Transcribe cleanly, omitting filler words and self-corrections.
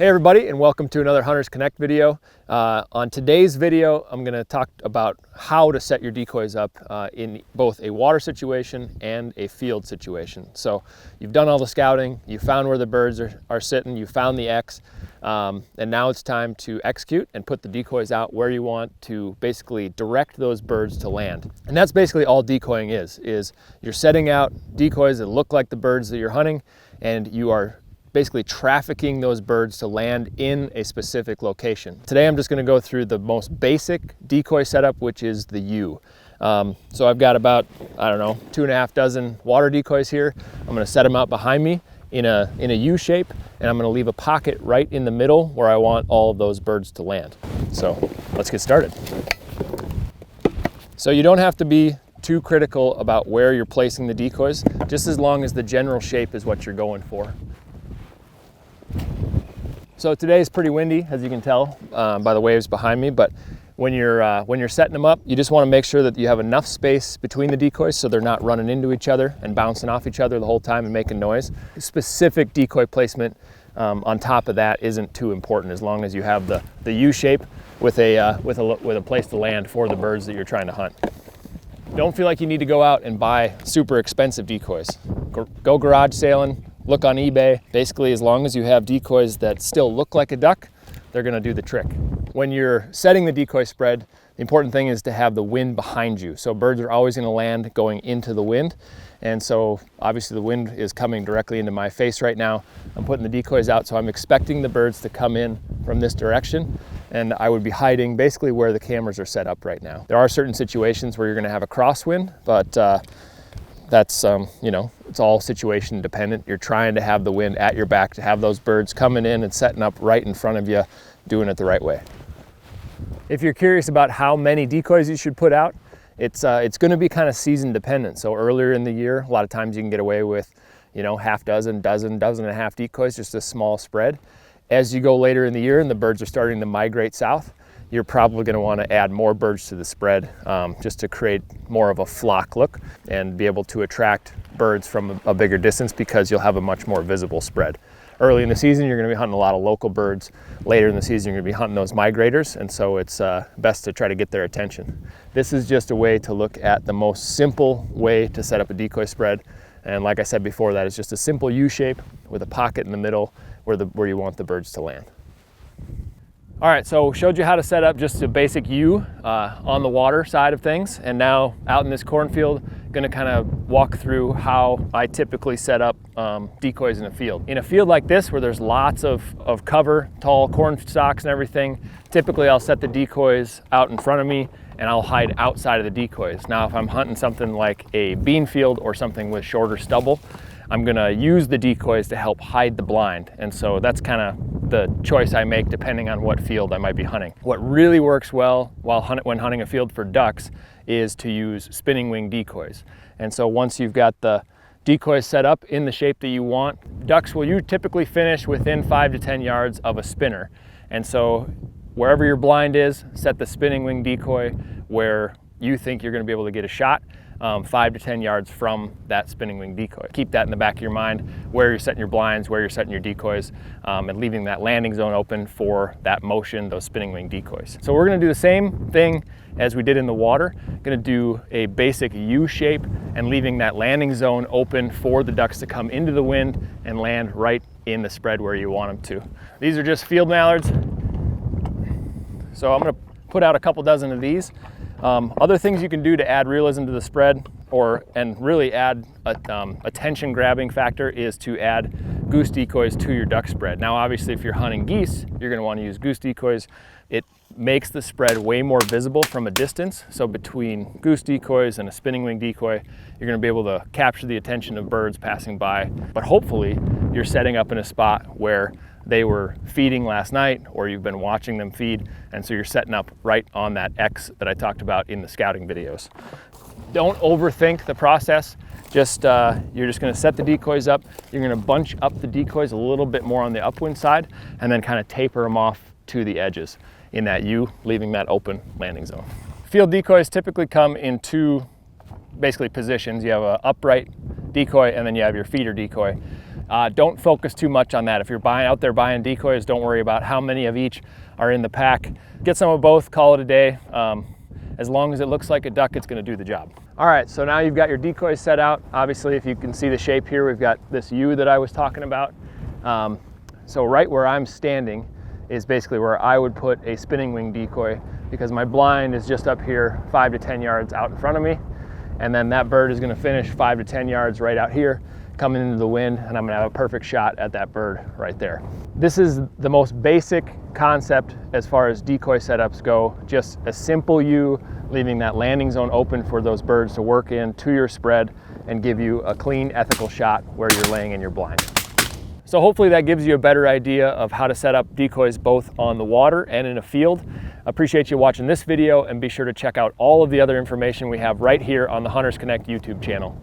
Hey everybody, and welcome to another Hunters Connect video. On today's video, I'm going to talk about how to set your decoys up in both a water situation and a field situation. So you've done all the scouting, you found where the birds are sitting, you found the X, and now it's time to execute and put the decoys out where you want to basically direct those birds to land. And that's basically all decoying is you're setting out decoys that look like the birds that you're hunting, and you are basically trafficking those birds to land in a specific location. Today I'm just going to go through the most basic decoy setup, which is the U. So I've got about, I don't know, 2.5 dozen water decoys here. I'm going to set them out behind me in a U shape, and I'm going to leave a pocket right in the middle where I want all of those birds to land. So let's get started. So you don't have to be too critical about where you're placing the decoys, just as long as the general shape is what you're going for. So today is pretty windy, as you can tell by the waves behind me, but when you're setting them up, you just want to make sure that you have enough space between the decoys so they're not running into each other and bouncing off each other the whole time and making noise. Specific decoy placement on top of that isn't too important, as long as you have the U shape with a place to land for the birds that you're trying to hunt. Don't feel like you need to go out and buy super expensive decoys. Go garage sailing. Look on eBay. Basically, as long as you have decoys that still look like a duck, they're going to do the trick. When you're setting the decoy spread, the important thing is to have the wind behind you. So birds are always going to land going into the wind. And so obviously the wind is coming directly into my face right now. I'm putting the decoys out, so I'm expecting the birds to come in from this direction. And I would be hiding basically where the cameras are set up right now. There are certain situations where you're going to have a crosswind, but that's, you know, it's all situation dependent. You're trying to have the wind at your back to have those birds coming in and setting up right in front of you, doing it the right way. If you're curious about how many decoys you should put out, it's going to be kind of season dependent. So earlier in the year, a lot of times you can get away with, you know, half dozen, dozen and a half decoys, just a small spread. As you go later in the year and the birds are starting to migrate south, you're probably going to want to add more birds to the spread just to create more of a flock look and be able to attract birds from a bigger distance, because you'll have a much more visible spread. Early in the season, you're going to be hunting a lot of local birds. Later in the season, you're going to be hunting those migrators, and so it's best to try to get their attention. This is just a way to look at the most simple way to set up a decoy spread. And like I said before, that is just a simple U shape with a pocket in the middle where you want the birds to land. All right, so showed you how to set up just a basic U on the water side of things, and now out in this cornfield, going to kind of walk through how I typically set up decoys in a field. In a field like this, where there's lots of cover, tall corn stalks and everything, typically I'll set the decoys out in front of me and I'll hide outside of the decoys. Now, if I'm hunting something like a bean field or something with shorter stubble, I'm gonna use the decoys to help hide the blind. And so that's kind of the choice I make depending on what field I might be hunting. What really works well when hunting a field for ducks is to use spinning wing decoys. And so once you've got the decoys set up in the shape that you want, ducks will typically finish within 5 to 10 yards of a spinner. And so wherever your blind is, set the spinning wing decoy where you think you're gonna be able to get a shot. 5 to 10 yards from that spinning wing decoy. Keep that in the back of your mind, where you're setting your blinds, where you're setting your decoys, and leaving that landing zone open for that motion, those spinning wing decoys. So we're gonna do the same thing as we did in the water. Gonna do a basic U shape and leaving that landing zone open for the ducks to come into the wind and land right in the spread where you want them to. These are just field mallards. So I'm gonna put out a couple dozen of these. Other things you can do to add realism to the spread and really add attention grabbing factor is to add goose decoys to your duck spread. Now obviously if you're hunting geese, you're going to want to use goose decoys. It makes the spread way more visible from a distance. So between goose decoys and a spinning wing decoy, you're going to be able to capture the attention of birds passing by. But hopefully you're setting up in a spot where they were feeding last night, or you've been watching them feed, and so you're setting up right on that X that I talked about in the scouting videos. Don't overthink the process. You're just going to set the decoys up. You're going to bunch up the decoys a little bit more on the upwind side, and then kind of taper them off to the edges in that U, leaving that open landing zone. Field decoys typically come in two basically positions. You have an upright decoy, and then you have your feeder decoy. Don't focus too much on that. If you're out there buying decoys, don't worry about how many of each are in the pack. Get some of both, call it a day. As long as it looks like a duck, it's gonna do the job. All right, so now you've got your decoys set out. Obviously, if you can see the shape here, we've got this U that I was talking about. So right where I'm standing is basically where I would put a spinning wing decoy, because my blind is just up here 5 to 10 yards out in front of me. And then that bird is gonna finish 5 to 10 yards right out here, coming into the wind, and I'm gonna have a perfect shot at that bird right there. This is the most basic concept as far as decoy setups go. Just a simple U, leaving that landing zone open for those birds to work in to your spread and give you a clean, ethical shot where you're laying in your blind. So hopefully that gives you a better idea of how to set up decoys both on the water and in a field. Appreciate you watching this video, and be sure to check out all of the other information we have right here on the Hunters Connect YouTube channel.